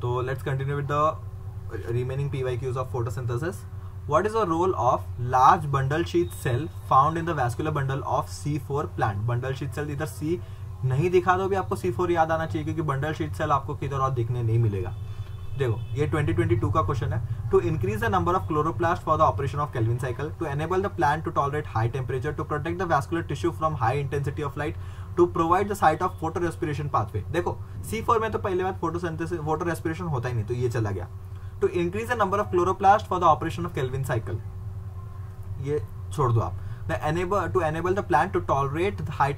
तो let's continue with the remaining PYQs of photosynthesis. What is the role of large bundle sheath cell found in the vascular bundle of C4 plant? Bundle sheath cell इधर C नहीं दिखा दो भी आपको C4 याद आना चाहिए, क्योंकि बंडल शीट सेल आपको किधर और दिखने नहीं मिलेगा. देखो ये 2022 का क्वेश्चन है. To increase the number of chloroplast for the operation of Calvin cycle, to enable the plant to tolerate high temperature, to protect the vascular tissue from high intensity of light, to provide the site of photo respiration pathway. देखो C4 में तो पहले बार photosynthesis photo respiration होता ही नहीं, तो ये चला गया. To increase the number of chloroplast for the operation of Calvin cycle, ये छोड़ दो आप. To enable the plant to tolerate high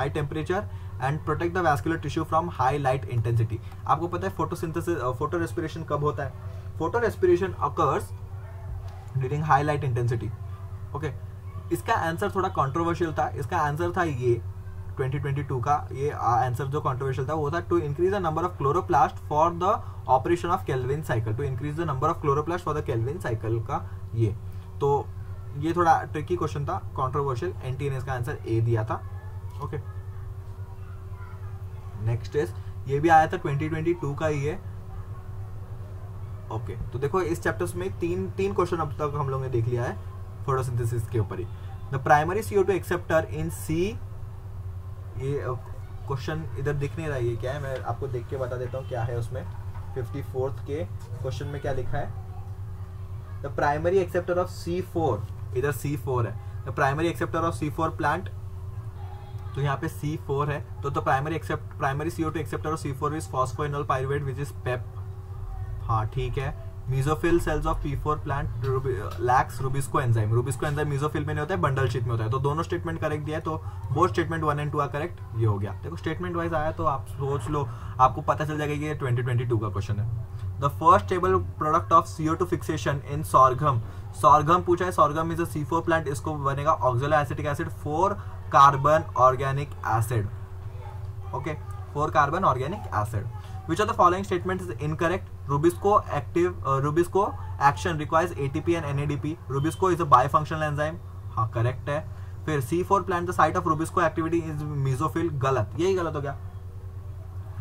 temperature and protect the vascular tissue from high light intensity. आपको पता है फोटोसिंथेसिस फोटो रेस्पिरेशन कब होता है? Photo respiration occurs during high light intensity. Okay, इसका आंसर थोड़ा कंट्रोवर्शियल था. इसका आंसर था ये 2022 का ये आंसर जो कंट्रोवर्शियल था वो था to increase the number of chloroplast for the operation of Calvin cycle. To increase the number of chloroplast for the Calvin cycle का ये. तो ये थोड़ा ट्रिकी क्वेश्चन था, कंट्रोवर्शियल. एनटीए ने इसका आंसर ए दिया था. ओके, नेक्स्ट इज ये भी आया था 2022 का ही है. ओके, तो देखो इस चैप्टर्स में तीन क्वेश्चन अब तक हम लोगों ने देख लिया है फोटोसिंथेसिस के ऊपर ही. द प्राइमरी CO2 एक्सेप्टर इन सी, ये क्वेश्चन इधर दिख नहीं रहा है, ये क्या है मैं आपको देख के बता देता हूँ क्या है उसमें. 54th के क्वेश्चन में क्या लिखा है? The primary acceptor of C4, इधर C4 है. The primary acceptor of C4 plant, तो यहाँ पे C4 है. तो primary CO2 acceptor of C4 is phosphoenol pyruvate which is PEP. हाँ ठीक है. Mesophyll cells of P4 plant lacks rubisco enzyme. Rubisco enzyme mesophyll में नहीं होता है, बंडल शीट में होता है. तो दोनों स्टेटमेंट करेक्ट दिया है, तो बोथ स्टेटमेंट 1 और 2 आर करेक्ट. ये हो गया. देखो स्टेटमेंट वाइज आया तो आप सोच लो, आपको पता चल जाएगा कि ये 2022 का क्वेश्चन है. The first stable product of CO2 fixation in sorghum. Sorghum पूछा है. Sorghum is a C4 plant. इसको बनेगा oxalo-acetic acid 4 carbon organic acid. Okay, 4 carbon organic acid. Which of the following statements is incorrect? Rubisco action requires ATP and NADP. Rubisco is a bifunctional enzyme. हाँ correct है. फिर C4 plant the site of Rubisco activity is mesophil. गलत, यही गलत हो गया.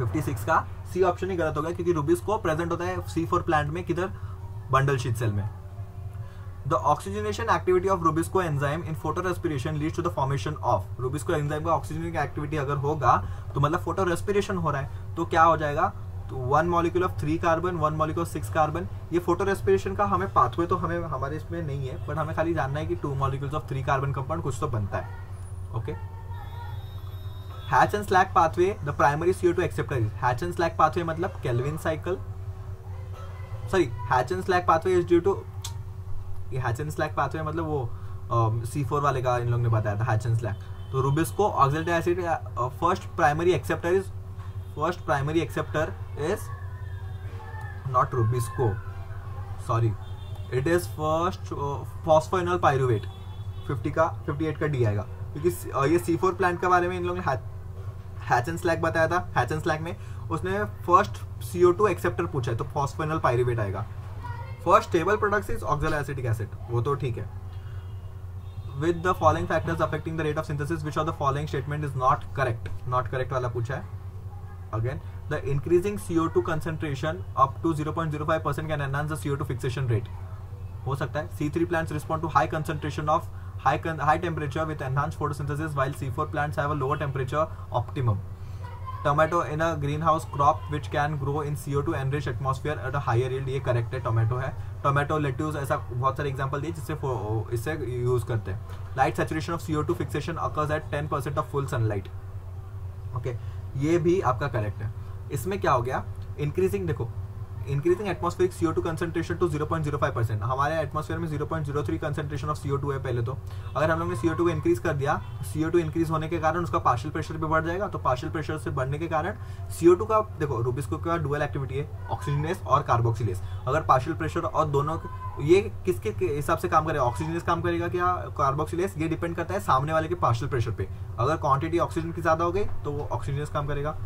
56 का C option ही गलत हो गया, क्योंकि Rubisco प्रेजेंट होता है C4 प्लांट में किधर? बंडल शीट सेल में. The oxygenation activity of Rubisco enzyme in photorespiration leads to the formation of. Rubisco enzyme का ऑक्सीजन की एक्टिविटी अगर होगा तो मतलब फोटो रेस्पिरेशन हो रहा है, तो क्या हो जाएगा? तो 1 molecule of 3 carbon, 1 molecule of 6 carbon. ये फोटो रेस्पिरेशन का हमें पाथवे तो हमें हमारे इसमें नहीं है, बट हमें खाली जानना है कि 2 मॉलिक्यूल्स ऑफ 3 कार्बन कंपाउंड कुछ तो बनता है. Okay, hatch and slack pathway. The primary CO2 acceptor. Hatch and slack pathway मतलब Calvin cycle. Sorry, hatch and slack pathway is due to, ये हैच एंड स्लैक पाथवे मतलब वो C4 वाले का इन लोगों ने बताया था हैच एंड स्लैक. तो Rubisco oxalic acid first primary acceptor is not Rubisco, sorry, it is first phosphoenol pyruvate. 58 का डी आएगा, क्योंकि ये C4 प्लांट के बारे में इन लोगों ने हैच एंड स्लैक बताया था. हैच एंड स्लैक में उसने फर्स्ट CO2 एक्सेप्टर पूछा है, तो फॉस्फोइनोल पाइरुवेट आएगा. First stable product is oxaloacetic acid, वो तो ठीक है. With the following factors affecting the rate of synthesis, which of the following statement is not correct? Not correct वाला पूछा है. Again, the increasing CO2 concentration up to 0.05% can enhance the CO2 fixation rate. हो सकता है. C3 plants respond to high concentration of high temperature with enhanced photosynthesis, while C4 plants have a lower temperature optimum. Tomato in a green house crop which can grow in CO2 enrich atmosphere at a higher yield. ये correct है, tomato है. Tomato, lettuce, ऐसा बहुत सारे example दिए जिससे इससे use करते हैं. Light saturation of CO2 fixation occurs at 10% of full sunlight. Okay, ये भी आपका करेक्ट है. इसमें क्या हो गया? इंक्रीजिंग, देखो increasing atmospheric CO2 concentration to 0.05%. हमारे एटमॉस्फेयर में 0.03 कंसंट्रेशन ऑफ CO2 है पहले. तो अगर हम लोग ने CO2 को इंक्रीज कर दिया, CO2 इंक्रीज होने के कारण उसका पार्शियल प्रेशर भी बढ़ जाएगा. तो पार्शियल प्रेशर से बढ़ने के कारण CO2 का, देखो रुबिस्को का डुअल एक्टिविटी है, ऑक्सीजनेस और कार्बोक्सिलेस. अगर पार्शियल प्रेशर और दोनों ये किसके हिसाब से काम करेगा? ऑक्सीजनेस काम करेगा क्या कार्बोक्सिलेस? ये डिपेंड करता है सामने वाले के पार्शियल प्रेशर पे. अगर क्वांटिटी ऑक्सीजन की ज्यादा हो गई तो वो ऑक्सीजनेस काम करेगा.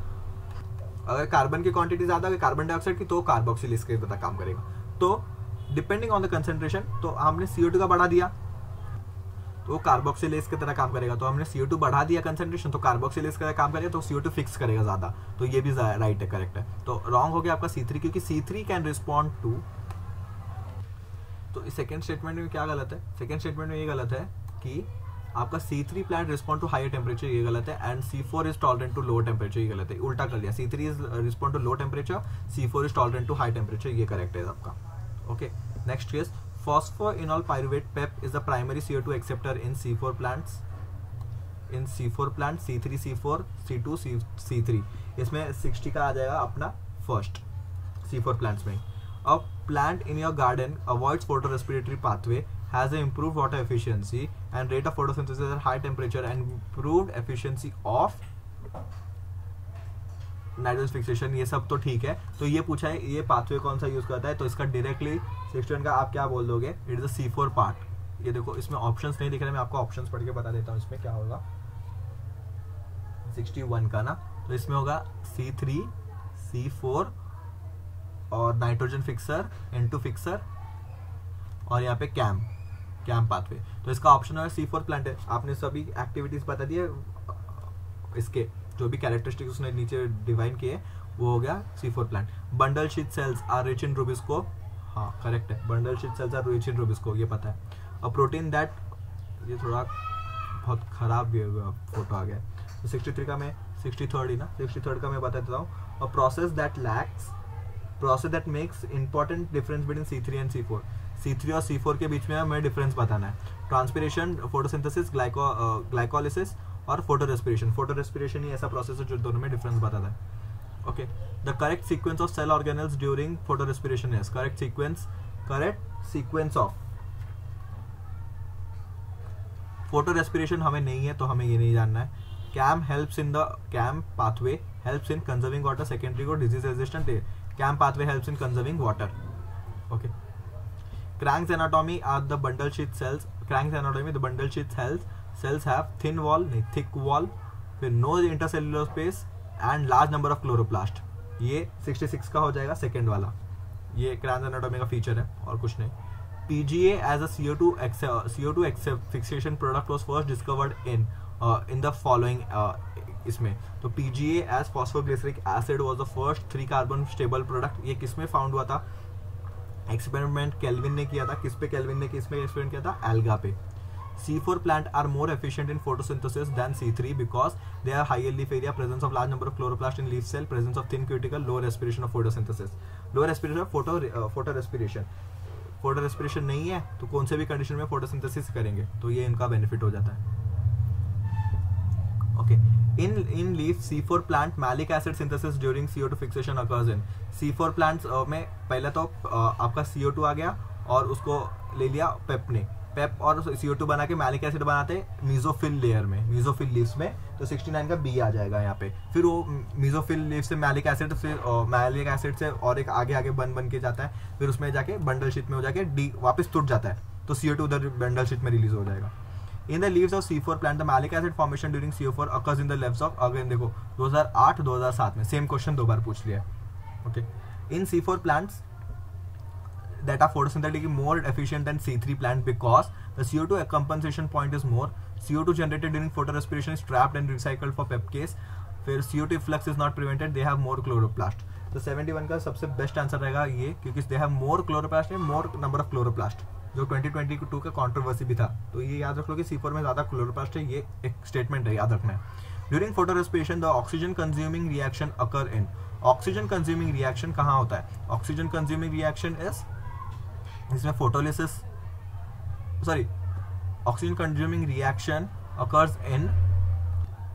अगर कार्बन की क्वांटिटी ज्यादा है कार्बन डाइऑक्साइड की, तो कार्बोक्सिलेस के तरह काम करेगा. तो डिपेंडिंग ऑन द कंसंट्रेशन, तो हमने CO2 का बढ़ा दिया. तो वो कार्बोक्सिलेज की तरह काम करेगा। तो हमने CO2 बढ़ा दिया कंसेंट्रेशन, तो कार्बोक्सिलेज की तरह काम करेगा, तो CO2 फिक्स करेगा ज़्यादा। तो ये भी राइट है, करेक्ट है। तो रॉन्ग हो गया आपका C3, क्योंकि C3 कैन रिस्पॉन्ड टू। तो इस सेकेंड स्टेटमेंट में क्या गलत है? सेकेंड स्टेटमेंट में ये गलत है कि आपका C3 plant respond to higher temperature, ये गलत है। And C4 is tolerant to low temperature, ये गलत है। उल्टा कर दिया, C3 is respond to low temperature, C4 is tolerant to high temperature, ये करेक्ट है आपका। Okay, next case, phosphonol pyruvate PEP is the primary CO2 acceptor in C4 plants. In C4 plant C3 C4 C2 C3, इसमें 60 का आ जाएगा अपना first C4 plants में। A plant in your garden avoids photorespiratory pathway, has an improved water efficiency and rate of photosynthesis at high temperature and improved efficiency of nitrogen fixation, ये सब तो ठीक है। तो ये पूछा है ये पाथवे कौन सा यूज करता है, तो इसका डायरेक्टली 61 का आप क्या बोल दोगे, it is the C4 part. ये देखो इसमें ऑप्शंस नहीं दिख रहे, मैं आपको ऑप्शंस पढ़ के बता देता हूँ इसमें क्या होगा 61 का ना। तो इसमें होगा C3 C4 और नाइट्रोजन फिक्सर N2 फिक्सर और यहाँ पे कैम पाथवे। तो इसका ऑप्शन है C4 प्लांट है। आपने सभी एक्टिविटीज बता दी है, इसके जो भी कैरेक्टरिस्टिक्स उसने नीचे डिवाइन किए वो हो गया C4 plant. Bundle sheath cells are rich in rubisco, हाँ करेक्ट है, bundle sheath cells are rich in rubisco, ये पता है। अ प्रोटीन दैट, ये थोड़ा बहुत खराब भी फोटो आ गया। तो 63 का मैं 63rd ही ना, 63rd का मैं बता देता हूँ। A process that makes important difference between C3 and C4, C3 और C4 के बीच में हमें डिफरेंस बताना है। ट्रांसपिरेशन, फोटोसिंथेसिस, ग्लाइकोलिसिस और फोटो रेस्पिरेशन ही ऐसा प्रोसेस है जो दोनों में डिफरेंस बताता है। Okay, the correct sequence of cell organelles during photo respiration is, correct sequence of photo respiration हमें नहीं है तो हमें ये नहीं जानना है। CAM pathway helps in conserving water, secondary को disease resistant, CAM pathway helps in conserving water. Okay, Crank's anatomy are the bundle sheath cells. Crank's anatomy, the bundle sheath cells have thin wall, thick wall, फिर no intercellular space and large number of chloroplast. ये 66 का हो जाएगा second वाला, ये Crank's anatomy का feature है और कुछ नहीं। PGA as a CO2 fixation product was first discovered in the following इसमें। तो PGA as phosphoglyceric acid was the first 3 carbon stable product। ये किस में फाउंड हुआ था? एक्सपेरिमेंट केल्विन ने किया था। किस पे केल्विन ने किस पे एक्सपेरिमेंट किया था? एल्गा पे। C4 plant are more efficient in photosynthesis than C3 because they have higher leaf area, presence of large number of chloroplast in leaf cell, presence of thin cuticle, low respiration of photosynthesis. Low respiration photo respiration नहीं है तो कौन से भी condition में photosynthesis करेंगे, तो ये इनका बेनिफिट हो जाता है। Okay, in leaf C4 plant malic acid synthesis during CO2 fixation occurs in C4 plants में पहले तो आपका CO2 आ गया और उसको ले लिया पेप और CO2 बना के मैलिक एसिड बनाते मीजोफिल लेयर में, मीजोफिल लीव्स में। तो 69 का B आ जाएगा यहाँ पे। फिर वो मीजोफिल लीव से मैलिक एसिड, फिर मैलिक एसिड से और एक आगे बन के जाता है, फिर उसमें जाके बंडल शीट में हो जाके D वापस टूट जाता है, तो CO2 उधर बंडल शीट में रिलीज हो जाएगा। In the leaves of C4 plant, the malic acid formation during CO4 occurs in the leaves of, again देखो 2008-2007 में सेम क्वेश्चन दो बार पूछ लिया है। Okay, in C4 plants that are photosynthetically more efficient than C3 plant because the CO2 compensation point is more, CO2 generated during photorespiration is trapped and recycled for PEP case, फिर CO2 efflux is not prevented, they have more chloroplast। तो 71 का सबसे best answer रहेगा ये, क्योंकि they have more chloroplast and more number of chloroplast, जो 2022 का controversy भी था। तो ये याद रख लो कि C4 में ज्यादा क्लोरोप्लास्ट है, ये एक स्टेटमेंट है, याद रखना है। During फोटोरेस्पिरेशन the oxygen consuming reaction occur in, oxygen consuming reaction कहाँ होता है? ऑक्सीजन कंज्यूमिंग रिएक्शन इज, इसमें photolysis, sorry oxygen consuming reaction occurs in,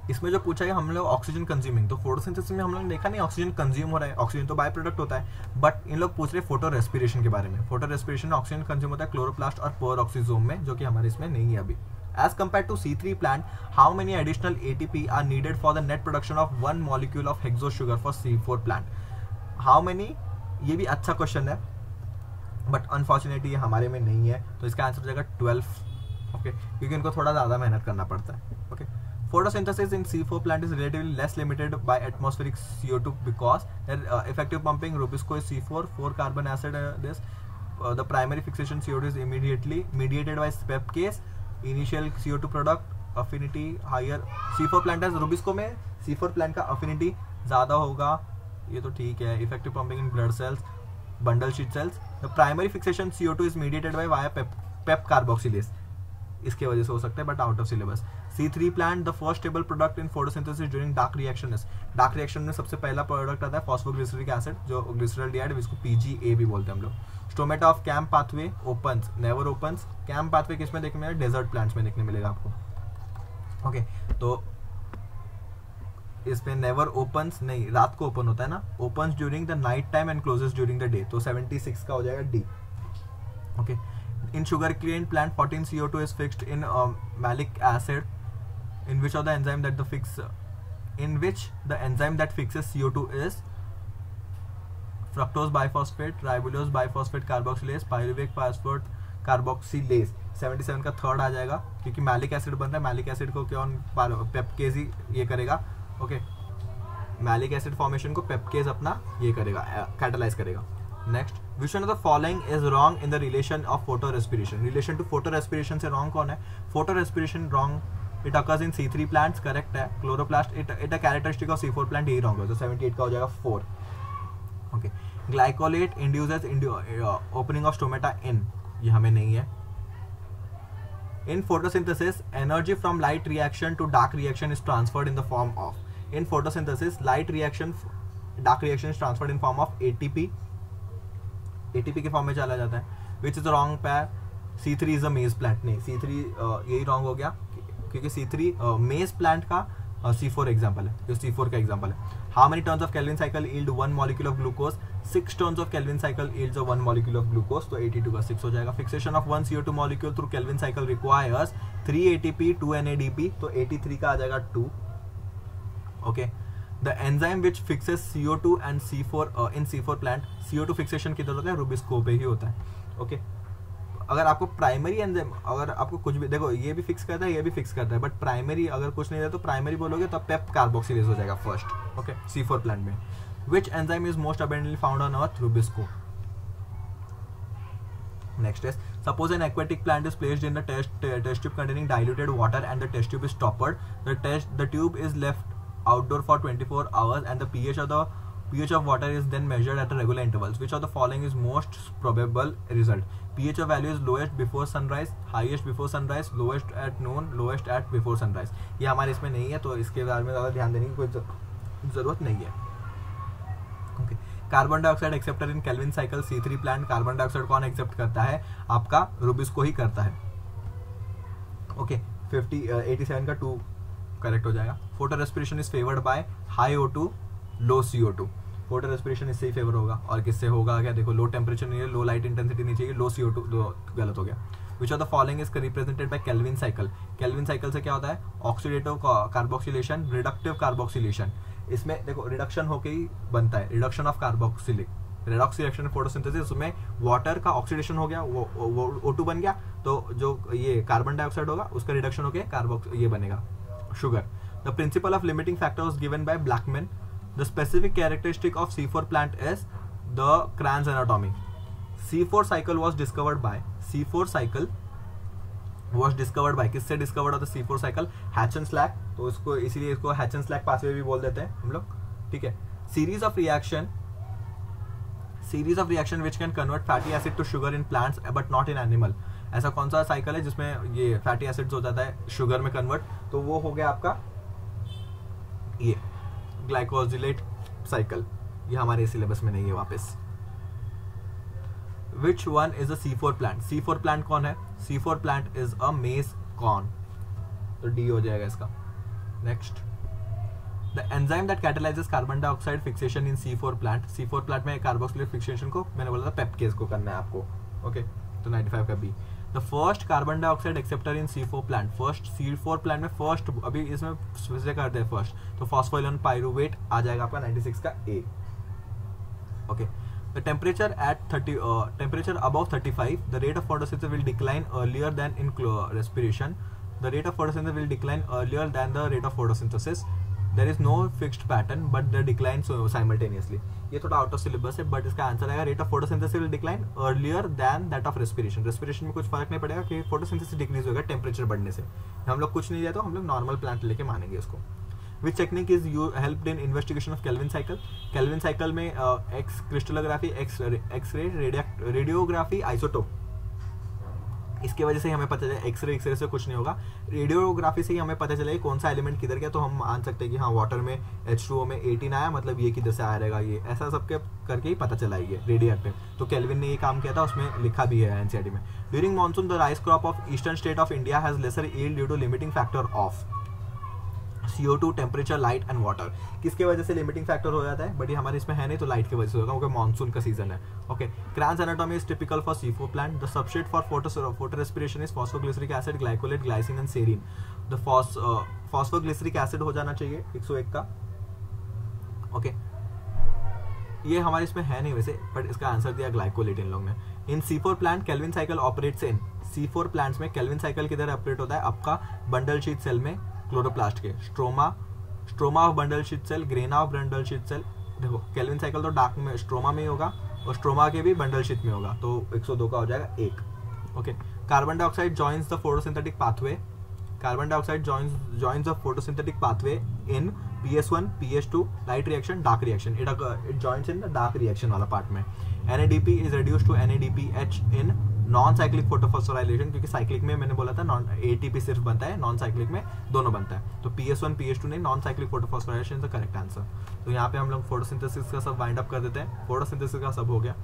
इसमें जो पूछा है हम लोग ऑक्सीजन कंज्यूमिंग, तो फोटोसिंथेसिस में हम लोग ने देखा नहीं ऑक्सीजन कंज्यूम हो रहा है, ऑक्सीजन तो बाय प्रोडक्ट होता है, बट इन लोग पूछ रहे फोटो रेस्पिरेशन के बारे में। फोटो रेस्पिरेशन में ऑक्सीजन कंज्यूम होता है क्लोरोप्लास्ट और पर ऑक्सीजोम में, जो कि हमारे इसमें नहीं है अभी। As compare to C3 plant, how many additional ATP are needed for the net production of 1 molecule of hexose sugar for C4 plant? How many, ये भी अच्छा क्वेश्चन है बट अनफॉर्चुनेटली ये हमारे में नहीं है, तो इसका आंसर हो जाएगा 12। ओके, क्योंकि इनको थोड़ा ज्यादा मेहनत करना पड़ता है। Okay, photosynthesis in C4 plant is relatively less limited by atmospheric CO2 because their effective pumping Rubisco is C4, 4 carbon acid the primary fixation CO2 is immediately mediated by PEP case, initial CO2 product affinity higher, C4 plant है rubisco में C4 plant का affinity ज़्यादा होगा, ये तो ठीक है। Effective pumping in blood cells, bundle sheath sales, the primary fixation CO2 is mediated by via PEP carboxylase, इसके वजह से हो सकता है but out of syllabus. C3 plant the first stable product in photosynthesis during dark reaction is, dark reaction में सबसे पहला product आता है फॉस्फोग्लिसरिक एसिड जो ग्लिसरॉल्डिहाइड, जिसको PGA भी बोलते हैं हम लोग। Stomata of camp pathway opens never opens, camp pathway किस में देखने मिलेगा, डेजर्ट प्लांट्स में देखने मिलेगा आपको। ओके तो इसमें नेवर ओपन्स नहीं, रात को ओपन होता है ना, opens during the night time and closes during the day, तो 76 का हो जाएगा D। Okay in sugarcane plant 14 CO2 is fixed in malic acid in which of the enzyme that the fix in which the enzyme that fixes CO2 is fructose biphosphate, ribulose biphosphate carboxylase, pyruvate phosphate carboxylase। 77 का third आ जाएगा क्योंकि malic acid बन रहा है, malic acid को कौन पेप्केज ही ये करेगा। ओके मैलिक एसिड फॉर्मेशन को पेप्केज अपना ये करेगा, कैटालाइज करेगा। Next, which one of the following is wrong in the relation of photorespiration? Relation to photorespiration से wrong कौन है? Photorespiration wrong, it occurs in C3 plants, correct है। Chloroplast it a characteristic of C4 plant, यही wrong है, तो 78 का हो जाएगा 4। Okay, glycolate induces opening of stomata in, ये हमें नहीं है। In photosynthesis, energy from light reaction to dark reaction is transferred in the form of, in photosynthesis light reaction dark reaction is transferred in form of ATP के form में चला जाता है, which is wrong पैर। C3 is a मेज plant, नहीं C3 यही wrong हो गया क्योंकि C3 मेज प्लांट का C4 एग्जाम्पल है, जो C4 का एग्जाम्पल है। How many turns of Calvin cycle yield 1 molecule of glucose, 6 turns of Calvin cycle yields 1 molecule of glucose, तो 82 का 6 हो जाएगा। Fixation of 1 CO2 molecule through Calvin cycle requires 3 ATP 2 NADP, तो 83 का आ जाएगा 2। Okay The enzyme which fixes CO2 and C4 in C4 plant, CO2 fixation किधर होता है, रुबिस्को पे ही होता है। ओके अगर आपको प्राइमरी एंजाइम, अगर आपको कुछ भी देखो ये भी फिक्स करता है ये भी फिक्स करता है, बट प्राइमरी अगर कुछ नहीं है तो प्राइमरी बोलोगे तो पेप कार्बोक्सिलेज हो जाएगा फर्स्ट। ओके C4 प्लांट में which enzyme is most abundantly found on earth, Rubisco. Next is, suppose an aquatic plant is placed in the test tube containing diluted water and the test tube is stoppered, the tube is left outdoor for 24 hours and the pH of water is then measured at regular intervals. Which of the following is most probable result? pH of value is lowest before sunrise, highest before sunrise, lowest at noon, lowest at before sunrise। ये हमारे इसमें नहीं है तो इसके बारे में ज़्यादा ध्यान देने की कोई ज़रूरत नहीं है। Okay carbon dioxide acceptor in Calvin cycle C3 plant, carbon dioxide कौन एक्सेप्ट करता है, आपका रुबिस्को ही करता है। ओके 87 का 2 करेक्ट हो जाएगा। Photo respiration is favoured by high O2 low CO2, photo respiration इससे ही फेवर होगा और किससे होगा क्या, देखो लो टेम्परेचर नहीं है, लो लाइट इंटेंसिटी नहीं चाहिए, लो CO2 गलत हो गया। Which of the following is represented by Calvin cycle, Calvin cycle से क्या होता है, ऑक्सीडेटिव कार्बोक्सिलेशन, रिडक्टिव कार्बोक्सिलेशन, इसमें देखो रिडक्शन होके ही बनता है, reduction of carboxylic, redox reaction photosynthesis, उसमें वाटर का ऑक्सीडेशन हो गया, वो O2 बन गया, तो जो ये कार्बन डाइऑक्साइड होगा उसका रिडक्शन होके कार्बोक्स ये बनेगा sugar. The principle of limiting factor was given by Blackman. The specific characteristic of C4 plant is the Kranz anatomy. C4 cycle was discovered by किससे डिस्कवर्ड होता है C4 cycle, hatch and slack, तो इसको इसीलिए इसको hatch and slack pathway भी बोल देते हैं हम लोग। ठीक है, series of reaction which can convert fatty acid to sugar in plants but not in animal. ऐसा कौन सा साइकिल है जिसमें ये फैटी एसिड्स हो जाता है शुगर में कन्वर्ट, तो वो हो गया आपका ये ग्लाइकोजिलेट साइकिल, ये हमारे सिलेबस में नहीं है वापस। Which one is a C4 plant, C4 plant कौन है, C4 प्लांट इज अ मेज कॉर्न, तो D हो जाएगा इसका। Next, the enzyme that catalyses carbon dioxide fixation in C4 plant, C4 plant में कार्बोक्सिलेट फिक्सेशन को मैंने बोला था पेप्केज को करना है आपको। ओके तो 95 का B। The first carbon dioxide acceptor in C4 plant, first C4 plant में फर्स्ट, अभी इसमें स्पेसिफाई करते हैं फर्स्ट, तो फॉस्फोइलन पाइरुवेट आ जाएगा आपका 96 का A। Okay the temperature at temperature above 35 the rate of photosynthesis will decline earlier than in respiration, the rate of photosynthesis will decline earlier than the rate of photosynthesis there is no fixed pattern but the decline simultaneously. ये थोड़ा out of syllabus है, but इसका answer आएगा rate of photosynthesis will decline earlier than that of respiration. Respiration में कुछ फर्क नहीं पड़ेगा कि फोटोसिंथेसिस डिक्रीज होगा टेम्परेचर बढ़ने से। हम लोग कुछ नहीं दिया तो हम लोग नॉर्मल प्लांट लेके मानेंगे इसको। Which technique is you helped in investigation of Kelvin cycle? Kelvin cycle में X crystallography, X-ray, radiography, isotope, इसके वजह से हमें पता चले। एक्सरे से कुछ नहीं होगा, रेडियोग्राफी से ही हमें पता चलेगा कौन सा एलिमेंट किधर गया। तो हम मान सकते हैं कि हाँ वाटर में H2O में 18 आया, मतलब ये किधर से आ रहेगा, ये ऐसा सबके करके ही पता चला ये रेडियो एक्टिव। तो केल्विन ने ये काम किया था, उसमें लिखा भी है एनसीईआरटी में। During monsoon the rice crop of eastern state of India has lesser yield due to limiting factor of CO2, temperature, light and water. किसके वजह से लिमिटिंग फैक्टर हो जाता है, बट ये हमारे इसमें है नहीं, तो लाइट की वजह से होगा क्योंकि मानसून का सीजन है। Okay, Kranz anatomy is typical for C4 plant. The substrate for photo respiration is phosphoglyceric acid, glycolate, glycine and serine. The phosphoglyceric acid हो जाना चाहिए 101 का। ओके, ये हमारे इसमें है नहीं वैसे, बट इसका आंसर दिया ग्लाइकोलेट इन लोग ने। In C4 plant Calvin cycle operates in. C4 plants में केल्विन साइकिल किधर ऑपरेट होता है, आपका बंडल शीट सेल में, क्लोरोप्लास्ट के stroma of bundle sheath cell, grana of bundle sheath cell. देखो केल्विन साइकिल तो डार्क में स्ट्रोमा में ही होगा और स्ट्रोमा के भी बंडल शीट में होगा, तो 102 का हो जाएगा 1। Okay, carbon dioxide joins the photosynthetic pathway. Carbon dioxide joins the photosynthetic pathway in PS1, PS2, light reaction, dark reaction. It joins in the dark reaction वाला पार्ट में। NADP is reduced to NADPH in non cyclic photophosphorylation, क्योंकि cyclic में मैंने बोला था ATP सिर्फ बनता है, नॉन साइक्लिक में दोनों बनता है। तो PS1, PS2 नहीं, non cyclic photophosphorylation is the correct answer. तो यहाँ पे हम लोग फोटोसिंथेसिस का सब वाइंड अप कर देते हैं। फोटोसिंथेसिस का सब हो गया।